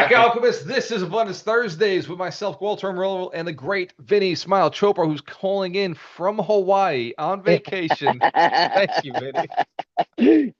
back, Alchemist. This is Abundance Thursdays with myself, Gualter Amarelo, and the great Vinny Smile Chopra, who's calling in from Hawaii on vacation. Thank you, Vinny.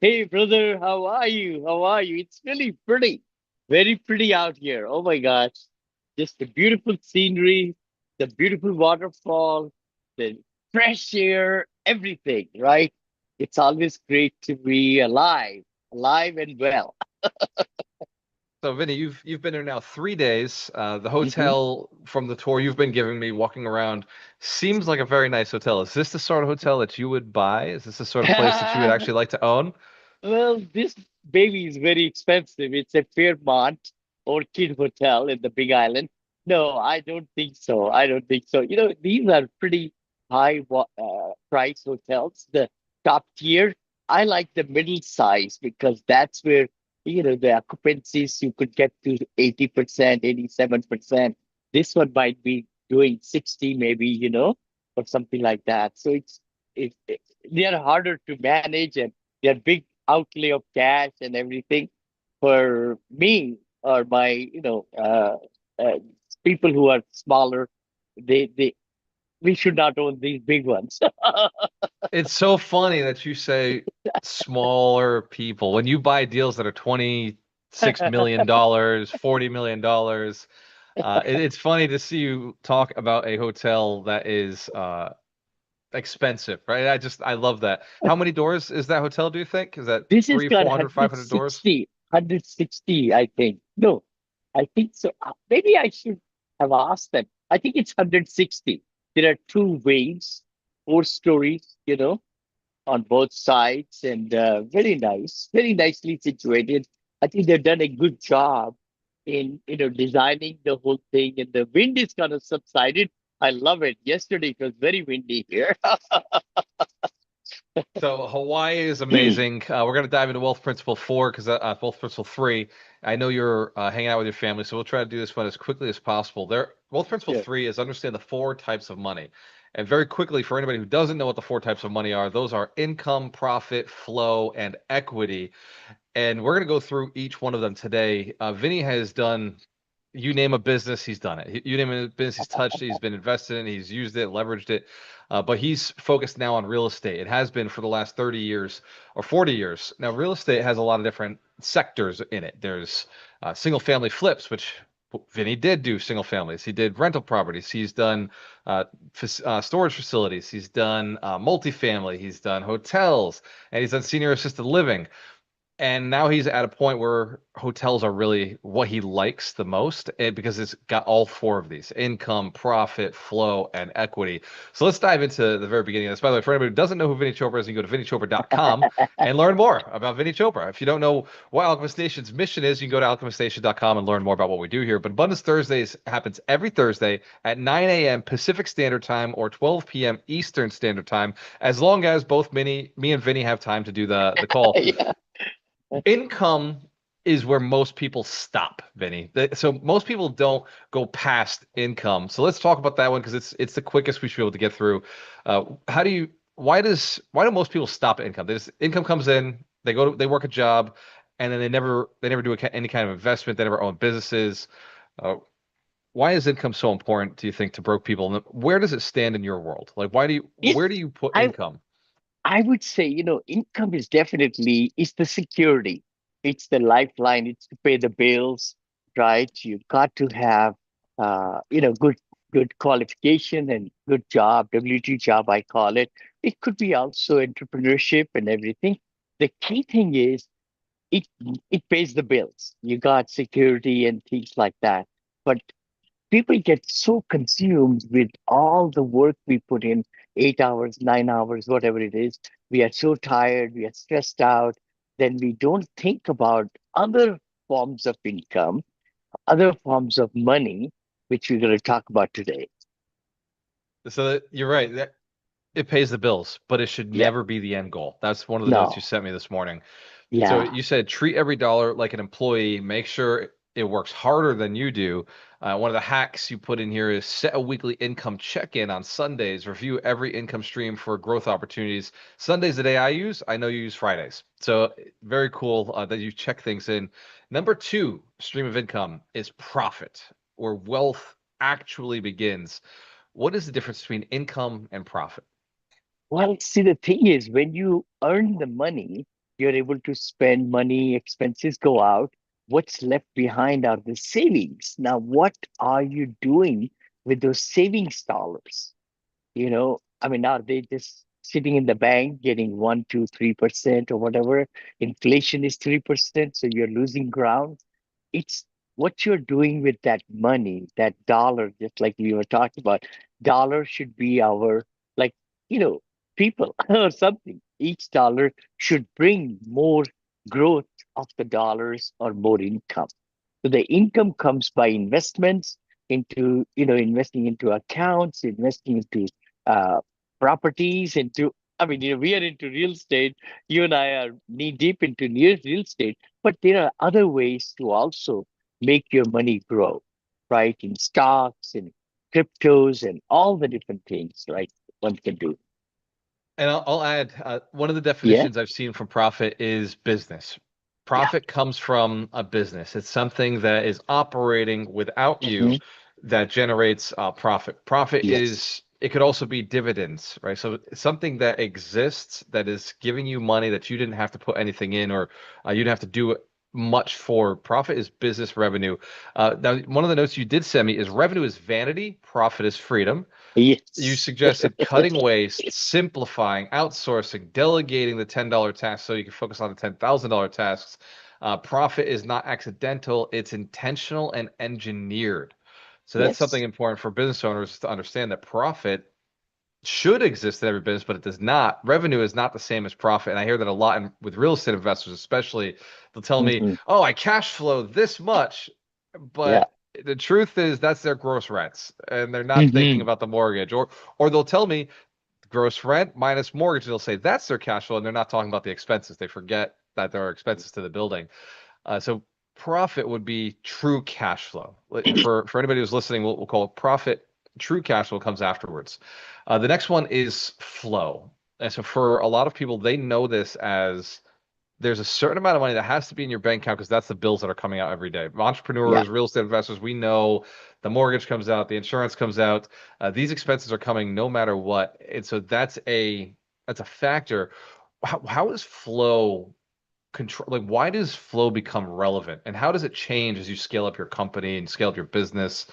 Hey, brother, how are you? How are you? It's really pretty, very pretty out here. Oh my gosh. Just the beautiful scenery, the beautiful waterfall, the fresh air, everything, right? It's always great to be alive and well. So, Vinny, you've been there now 3 days. The hmm hotel from the tour you've been giving me, walking around, seems like a very nice hotel. Is this the sort of hotel that you would buy? Is this the sort of place that you would actually like to own? Well, this baby is very expensive. It's a Fairmont Orchid Hotel in the Big Island. No, I don't think so. I don't think so. These are pretty price hotels, the top tier. I like the middle size because that's where, the occupancies you could get to 80%, 87%. This one might be doing 60 maybe, or something like that. So they are harder to manage and they're big outlay of cash and everything. For me or my, uh, people who are smaller, they we should not own these big ones. It's so funny that you say smaller people. When you buy deals that are $26 million, $40 million, it's funny to see you talk about a hotel that is expensive, right? I love that. How many doors is that hotel, do you think? Is that This has three, got 400, 500 doors? 160, I think. No, I think so. Maybe I should have asked them. I think it's 160. There are two wings, 4 stories, on both sides, and very nicely situated. I think they've done a good job in designing the whole thing, and the wind is kind of subsided. I love it. Yesterday it was very windy here. So Hawaii is amazing. We're going to dive into Wealth Principle 4 because Wealth Principle 3. I know you're hanging out with your family, so we'll try to do this one as quickly as possible. Wealth Principle Yeah. 3 is understand the four types of money. And very quickly, for anybody who doesn't know what the four types of money are, those are income, profit, flow, and equity. And we're going to go through each one of them today. Vinny has done, you name a business, he's done it. You name a business, he's touched it, he's been invested in, he's used it, leveraged it. But he's focused now on real estate. It has been for the last 30 years or 40 years. Now, real estate has a lot of different sectors in it. There's single family flips, which Vinny did do single families. He did rental properties. He's done storage facilities. He's done multifamily. He's done hotels, and he's done senior assisted living. And now he's at a point where hotels are really what he likes the most because it's got all four of these: income, profit, flow, and equity. So let's dive into the very beginning of this. By the way, for anybody who doesn't know who Vinny Chopra is, you can go to vinnychopra.com and learn more about Vinny Chopra. If you don't know what Alchemist Nation's mission is, you can go to alchemiststation.com and learn more about what we do here. But Abundance Thursdays happens every Thursday at 9 a.m. Pacific Standard Time or 12 p.m. Eastern Standard Time, as long as both me and Vinny have time to do the call. Yeah. Income is where most people stop, Vinny. So most people don't go past income. So let's talk about that one because it's the quickest we should be able to get through. How do you why do most people stop at income? Income comes in, they work a job, and then they never do any kind of investment. They never own businesses. Uh, why is income so important, do you think, to broke people? And where does it stand in your world? Like, It, where do you put I income? I would say, income is definitely it's the security. It's the lifeline. It's to pay the bills, right? You've got to have good qualification and good job, W2 job, I call it. It could be also entrepreneurship and everything. The key thing is it it pays the bills. You got security and things like that. But people get so consumed with all the work we put in 8 hours, 9 hours, whatever it is. We are so tired, we are stressed out. Then we don't think about other forms of income, other forms of money, which we're going to talk about today. You're right. It pays the bills, but it should Yeah. never be the end goal. That's one of the notes you No. sent me this morning. So Yeah. you said treat every dollar like an employee. Make sure it works harder than you do. One of the hacks you put in here is set a weekly income check-in on Sundays. Review every income stream for growth opportunities. Sunday's the day I use. I know you use Fridays. So very cool that you check things in. Number two stream of income is profit, where wealth actually begins. What is the difference between income and profit? Well, see, the thing is, when you earn the money, you're able to spend money, expenses go out. What's left behind are the savings. Now, what are you doing with those savings dollars? I mean, are they just sitting in the bank getting 1, 2, 3% or whatever? Inflation is 3%, so you're losing ground. It's what you're doing with that money, that dollar, just like we were talking about. Dollar should be our, like, you know, people or something. Each dollar should bring more growth of the dollars or more income. So the income comes by investments into, investing into accounts, investing into uh, properties, I mean, we are into real estate. You and I are knee deep into real estate, but there are other ways to also make your money grow, right? In stocks and cryptos and all the different things, right? One can do. And I'll add one of the Yeah. definitions I've seen from profit is business. Yeah. Profit comes from a business. It's something that is operating without you Hmm. that generates profit. Profit Yes. is, it could also be dividends, right? So something that exists that is giving you money that you didn't have to put anything in or you didn't have to do much for. Profit is business revenue. Now, one of the notes you did send me is revenue is vanity, profit is freedom. You Yes. suggested cutting waste, simplifying, outsourcing, delegating the $10 tasks so you can focus on the $10,000 tasks. Profit is not accidental, it's intentional and engineered. So that's something Yes. important for business owners to understand that profit should exist in every business, but it does not. Revenue is not the same as profit. And I hear that a lot with real estate investors, especially. They'll tell me, Hmm. oh, I cash flow this much, Yeah. but the truth is that's their gross rents and they're not thinking Hmm. about the mortgage. Or they'll tell me gross rent minus mortgage. They'll say that's their cash flow, and they're not talking about the expenses. They forget that there are expenses to the building. So profit would be true cash flow. For anybody who's listening, we'll call it profit. True cash flow comes afterwards. The next one is flow. And so for a lot of people, they know this as there's a certain amount of money that has to be in your bank account because that's the bills that are coming out every day. Yeah. Entrepreneurs, real estate investors, we know the mortgage comes out, the insurance comes out. These expenses are coming no matter what, and so that's a factor. How is flow control? Like, why does flow become relevant, and how does it change as you scale up your company and scale up your business?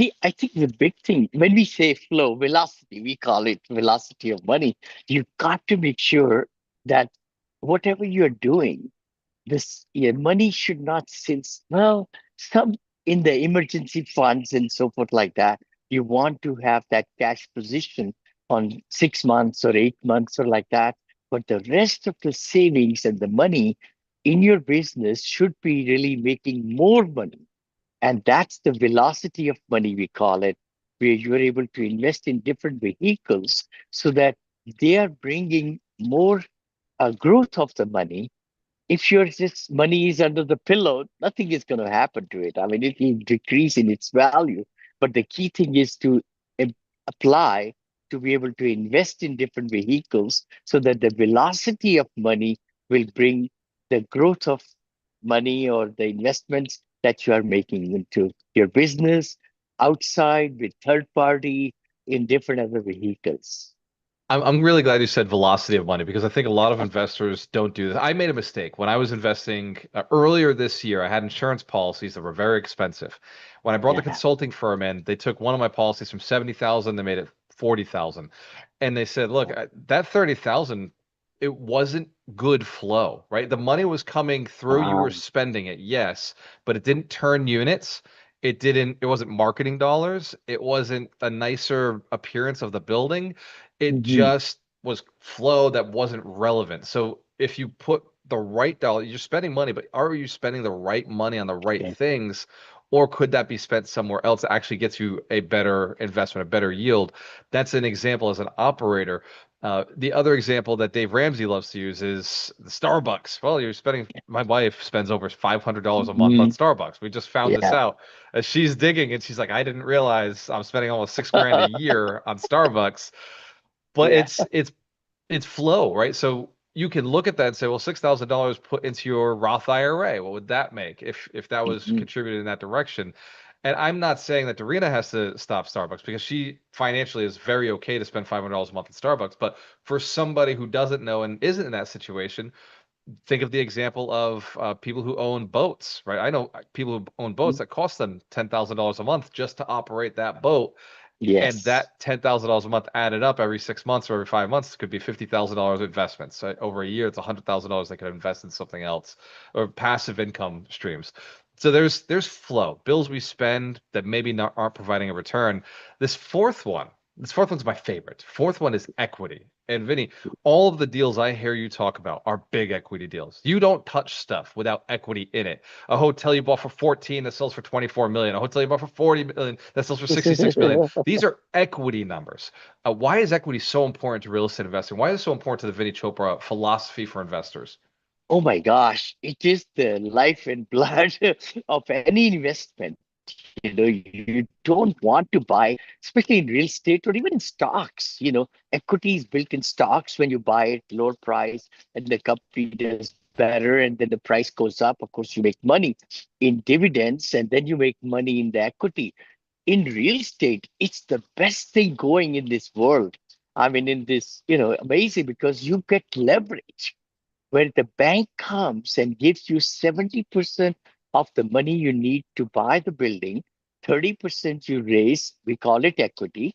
See, I think the big thing when we say flow, velocity, we call it velocity of money. You've got to make sure that whatever you're doing, this money should not sit, well, some in the emergency funds and so forth like that. You want to have that cash position on 6 months or 8 months or like that. But the rest of the savings and the money in your business should be really making more money, and that's the velocity of money, we call it, where you're able to invest in different vehicles so that they are bringing more growth of the money. If your just money is under the pillow, nothing is going to happen to it. I mean, it will decrease in its value. But the key thing is to apply to be able to invest in different vehicles so that the velocity of money will bring the growth of money or the investments that you are making into your business, outside with third party, in different other vehicles. I'm really glad you said velocity of money because I think a lot of investors don't do this. I made a mistake when I was investing earlier this year. I had insurance policies that were very expensive. When I brought the Yeah. consulting firm in, they took one of my policies from 70,000, they made it 40,000. And they said, "Look, that 30,000, it wasn't good flow, right? The money was coming through, you were spending it, yes, but it didn't turn units. It wasn't marketing dollars. It wasn't a nicer appearance of the building. It Mhm. just was flow that wasn't relevant. So if you put the right dollar, you're spending money, but are you spending the right money on the right Okay. things? Or could that be spent somewhere else that actually gets you a better investment, a better yield? That's an example as an operator. The other example that Dave Ramsey loves to use is the Starbucks. Well, you're spending, my wife spends over $500 a month on Mhm. Starbucks. We just found this Yeah. out as she's digging and she's like, I didn't realize I'm spending almost 6 grand a year on Starbucks. But Yeah. it's flow, right? So you can look at that and say, well, $6,000 put into your Roth IRA, what would that make if that was Mhm. contributed in that direction? And I'm not saying that Dorina has to stop Starbucks because she financially is very okay to spend $500 a month at Starbucks. But for somebody who doesn't know and isn't in that situation, think of the example of people who own boats, right? I know people who own boats that cost them $10,000 a month just to operate that boat, and Yes. that $10,000 a month added up every 6 months or every 5 months could be $50,000 investments. So over a year, it's $100,000 they could invest in something else or passive income streams. So there's flow, bills we spend that maybe not aren't providing a return. This fourth one's my favorite. Fourth one is equity. And Vinny, all of the deals I hear you talk about are big equity deals. You don't touch stuff without equity in it. A hotel you bought for 14 that sells for 24 million. A hotel you bought for 40 million that sells for 66 million. These are equity numbers. Why is equity so important to real estate investing? Why is it so important to the Vinny Chopra philosophy for investors? Oh my gosh, it is the life and blood of any investment. You don't want to buy, especially in real estate or even in stocks. Equity is built in stocks when you buy it lower price and the company does better and then the price goes up. Of course, you make money in dividends and then you make money in the equity. In real estate, it's the best thing going in this world. I mean, in this, amazing because you get leverage where the bank comes and gives you 70% of the money you need to buy the building, 30% you raise, we call it equity.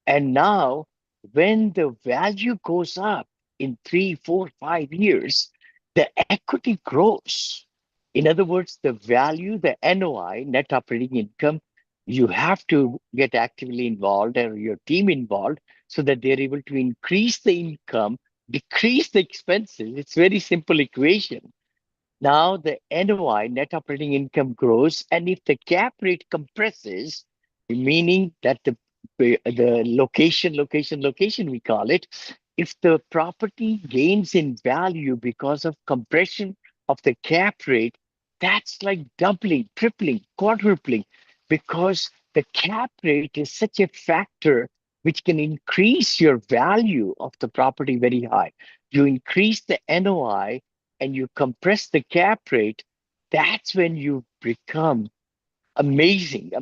And now, when the value goes up in 3, 4, 5 years, the equity grows. In other words, the value, the NOI, net operating income, you have to get actively involved or your team involved so that they're able to increase the income, decrease the expenses. It's very simple equation. Now the NOI, net operating income grows, and if the cap rate compresses, meaning that the location we call it, if the property gains in value because of compression of the cap rate, that's like doubling, tripling, quadrupling, because the cap rate is such a factor which can increase your value of the property very high. You increase the NOI and you compress the cap rate, that's when you become amazing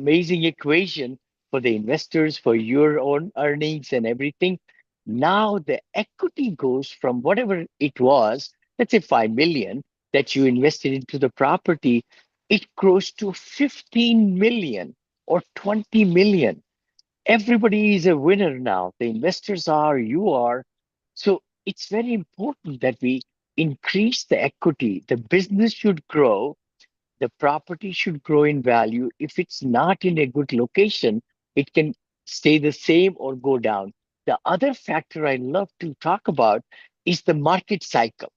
equation for the investors, for your own earnings and everything. Now the equity goes from whatever it was, let's say 5 million that you invested into the property, it grows to 15 million or 20 million. Everybody is a winner now. The investors are, you are. So it's very important that we increase the equity. The business should grow, the property should grow in value. If it's not in a good location, it can stay the same or go down. The other factor I love to talk about is the market cycle.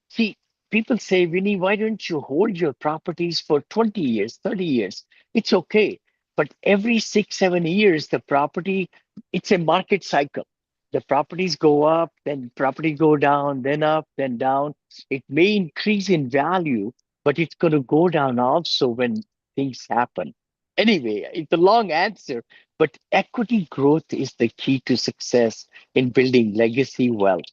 See, people say, Vinny, why don't you hold your properties for 20 years, 30 years? It's okay. But every 6, 7 years, the property, it's a market cycle. The properties go up, then property go down, then up, then down. It may increase in value, but it's going to go down also when things happen. Anyway, it's a long answer, but equity growth is the key to success in building legacy wealth.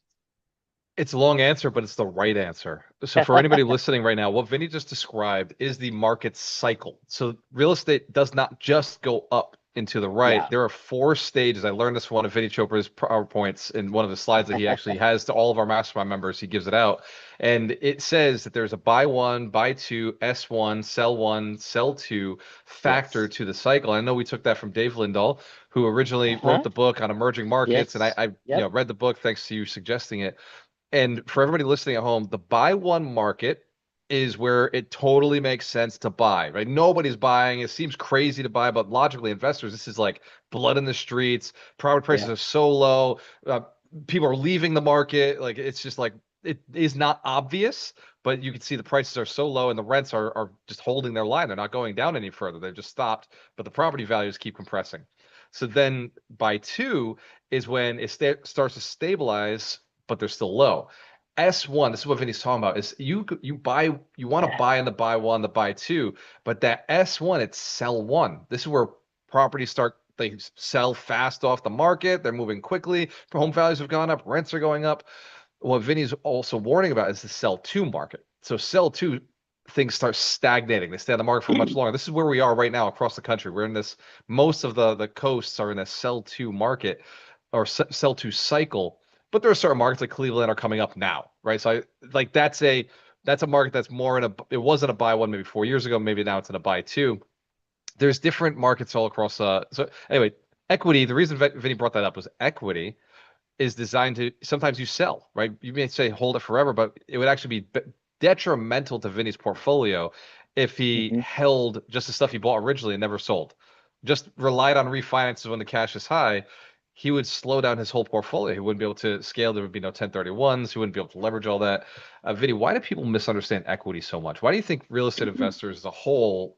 It's a long answer, but it's the right answer. So for anybody listening right now, what Vinny just described is the market cycle. So real estate does not just go up into the right. Yeah. There are four stages. I learned this from one of Vinny Chopra's PowerPoints in one of the slides that he actually has to all of our mastermind members. He gives it out. And it says that there's a buy one, buy two, S1, sell two factor Yes. to the cycle. I know we took that from Dave Lindahl, who originally wrote Uh-huh. the book on emerging markets. And I, Yes. I Yep. read the book thanks to you suggesting it. And for everybody listening at home, the buy one market is where it totally makes sense to buy, right? Nobody's buying. It seems crazy to buy, but logically, investors, this is like blood in the streets. Property prices Yeah. are so low. Uh, People are leaving the market. Like it's just like it is not obvious, but you can see the prices are so low and the rents are just holding their line. They're not going down any further. They've just stopped, but the property values keep compressing. So then buy two is when it starts to stabilize, but they're still low. S1, this is what Vinny's talking about, is you buy, you want to Yeah. buy in the buy one, the buy two, but that S1, it's sell one. This is where properties start, they sell fast off the market. They're moving quickly. Home values have gone up, rents are going up. What Vinny's also warning about is the sell two market. So sell two, things start stagnating. They stay on the market for much longer. This is where we are right now across the country. We're in this, most of the coasts are in a sell two market or sell two cycle. But there are certain markets like Cleveland are coming up now, right? So like that's a market that's more in a, it wasn't a buy one maybe 4 years ago, maybe now it's in a buy two. There's different markets all across. So anyway, equity. The reason Vinny brought that up was equity is designed to, sometimes you sell, right? You may say hold it forever, but it would actually be detrimental to Vinny's portfolio if he Hmm. held just the stuff he bought originally and never sold. Just relied on refinances when the cash is high. He would slow down his whole portfolio. He wouldn't be able to scale. There would be no 1031s. He wouldn't be able to leverage all that. Vinny, why do people misunderstand equity so much? Why do you think real estate investors as a whole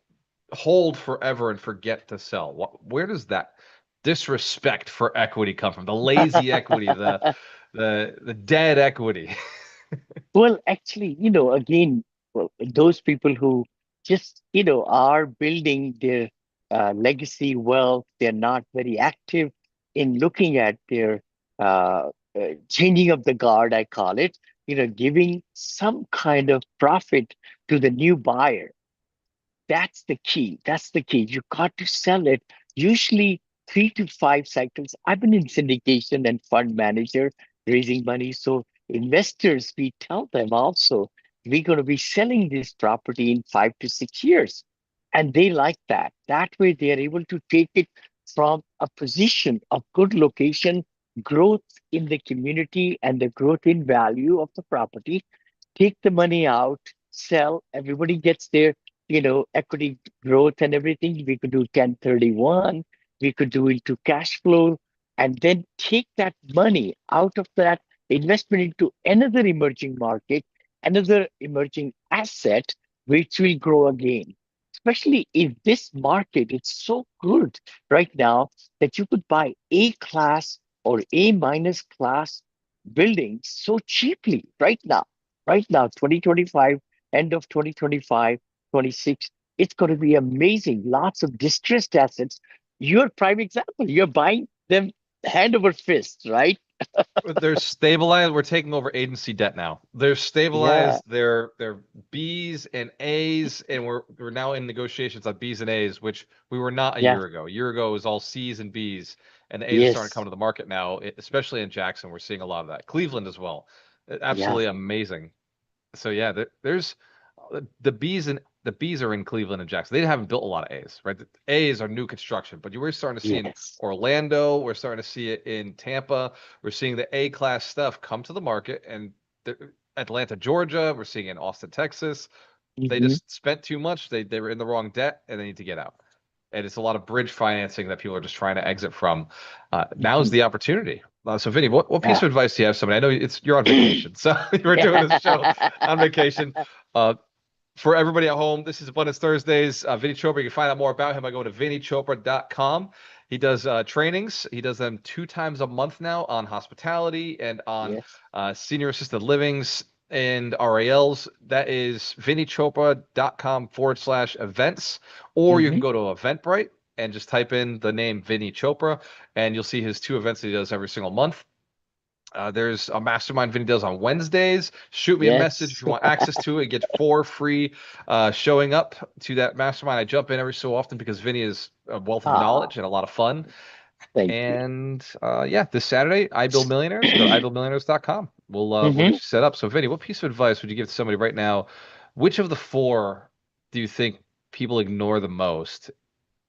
hold forever and forget to sell? Where does that disrespect for equity come from? The lazy equity, the dead equity. Well, actually, again, well, those people who just, are building their legacy wealth, they're not very active in looking at their changing of the guard, I call it, giving some kind of profit to the new buyer. That's the key. That's the key. You got to sell it. Usually 3 to 5 cycles. I've been in syndication and fund manager raising money. So investors, we tell them also, we're going to be selling this property in 5 to 6 years. And they like that. That way they are able to take it from a position of good location, growth in the community and the growth in value of the property, take the money out, sell, everybody gets their, equity growth and everything. We could do 1031, we could do into cash flow, and then take that money out of that investment into another emerging market, another emerging asset, which will grow again. Especially if this market is so good right now that you could buy A class or A minus class buildings so cheaply right now, 2025, end of 2025, 26, it's going to be amazing. Lots of distressed assets. You're prime example. You're buying them hand over fist, right? They're stabilized. We're taking over agency debt now. They're Yeah, stabilized. They're B's and A's, and we're now in negotiations on B's and A's, which we were not a yeah, year ago. A year ago it was all C's and B's, and the A's are starting to come yes, to the market now, especially in Jackson. We're seeing a lot of that. Cleveland as well. yeah, Absolutely amazing. So yeah, there's the B's are in Cleveland and Jackson. They haven't built a lot of A's, right? The A's are new construction, but we're starting to see in yes. Orlando. We're starting to see it in Tampa. We're seeing the A class stuff come to the market, and Atlanta, Georgia. We're seeing in Austin, Texas. They Hmm. just spent too much. They were in the wrong debt, and they need to get out. And it's a lot of bridge financing that people are just trying to exit from. Now's Hmm. the opportunity. So, Vinny, what piece Yeah. of advice do you have? Somebody, I know you're on vacation, so we're doing this show on vacation. Uh, for everybody at home, this is Abundance Thursdays. Vinny Chopra, you can find out more about him by going to vinnychopra.com. He does trainings. He does them 2 times a month now on hospitality and on Yes. senior assisted livings and RALs. That is vinnychopra.com/events. Or you can Hmm. go to Eventbrite and just type in the name Vinny Chopra, and you'll see his 2 events that he does every single month. There's a mastermind Vinny does on Wednesdays. Shoot me a message if Yes. you want access to it. Get 4 free showing up to that mastermind. I jump in every so often because Vinny is a wealth of Ah, knowledge and a lot of fun. thank you. And yeah, this Saturday, I Build Millionaires. Go to ibuildmillionaires.com. We'll get Hmm. you set up. So, Vinny, what piece of advice would you give to somebody right now? Which of the four do you think people ignore the most?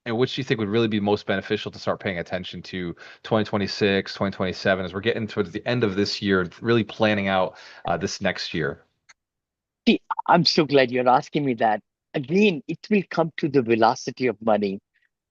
And which do you think would really be most beneficial to start paying attention to 2026, 2027, as we're getting towards the end of this year, really planning out this next year? See, I'm so glad you're asking me that. Again, it will come to the velocity of money.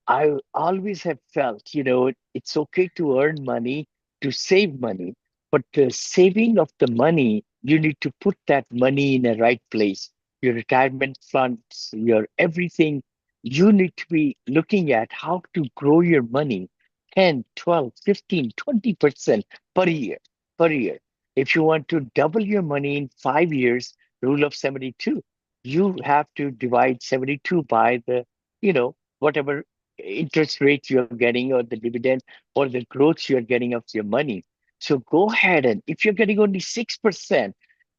I always have felt, it's okay to earn money, to save money, but the saving of the money, you need to put that money in a right place. Your retirement funds, your everything, you need to be looking at how to grow your money. 10, 12, 15, 20% per year, per year. If you want to double your money in 5 years, rule of 72, you have to divide 72 by the, whatever interest rate you're getting or the dividend or the growth you're getting of your money. So go ahead and if you're getting only 6%,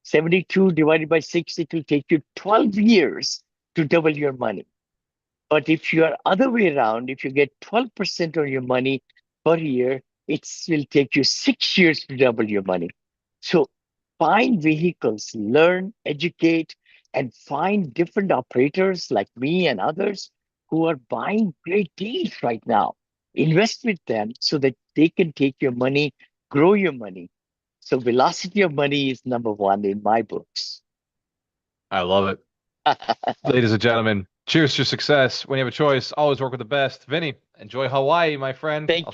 72 divided by 6, it will take you 12 years to double your money. But if you are other way around, if you get 12% on your money per year, it will take you 6 years to double your money. So find vehicles, learn, educate, and find different operators like me and others who are buying great deals right now. Invest with them so that they can take your money, grow your money. So velocity of money is number one in my books. I love it. Ladies and gentlemen, cheers to success. When you have a choice, always work with the best. Vinny, enjoy Hawaii, my friend. Thank I'll you. see